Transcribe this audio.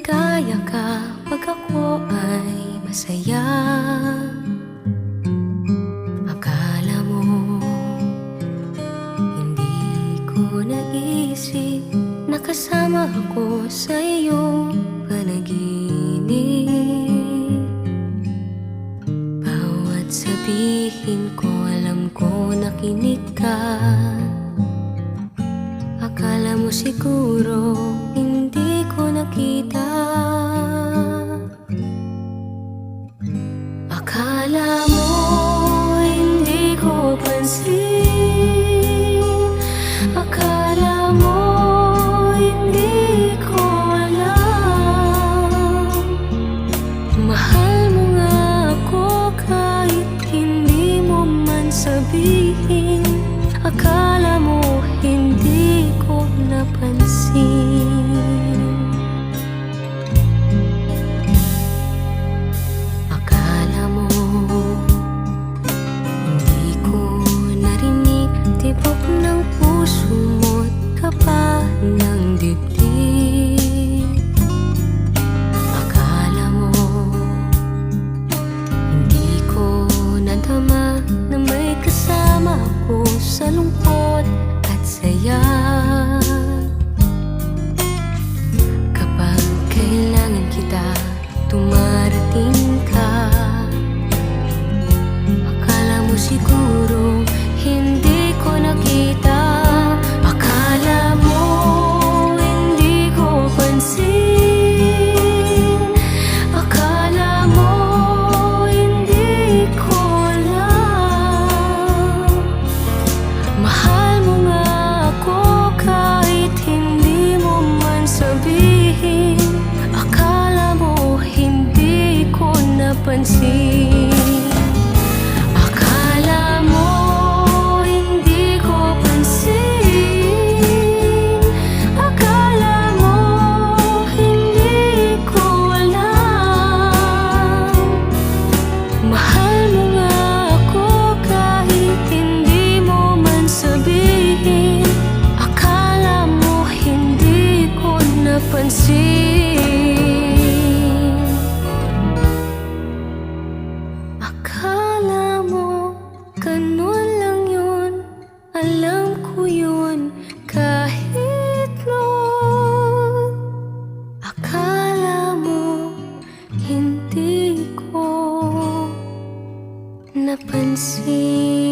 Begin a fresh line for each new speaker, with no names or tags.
maligaya ka pag ako ay masaya. Akala mo hindi ko naisip na kasama ako sa iyong panaginip. Bawat sabihin ko alam ko nakinig ka. Akala mo siguro hindi ko nakita. Akala mo hindi ko pansin. Akala mo hindi ko alam. Mahal mo nga ako kahit hindi mo man sabihin. Akala mo hindi ko napansin. Akala mo hindi ko narinig tibok ng puso mo't kaba ng dibdib. Akala mo hindi ko nadama na may kasama ako sa lungkot at saya. Kapag kailangan kita, dumarating ka. Akala mo siguro hindi ko nakita. Akala mo hindi ko pansin. Akala mo hindi ko alam. Mahal mo nga ako kahit hindi mo man sabihin. Akala mo hindi ko napansin. Akala mo hindi ko pansin. Akala mo hindi ko alam. Mahal mo nga ako kahit hindi mo man sabihin. Akala mo hindi ko napansin. Akala mo ganun lang yun. Alam ko yun kahit noon. Akala mo hindi ko napansin.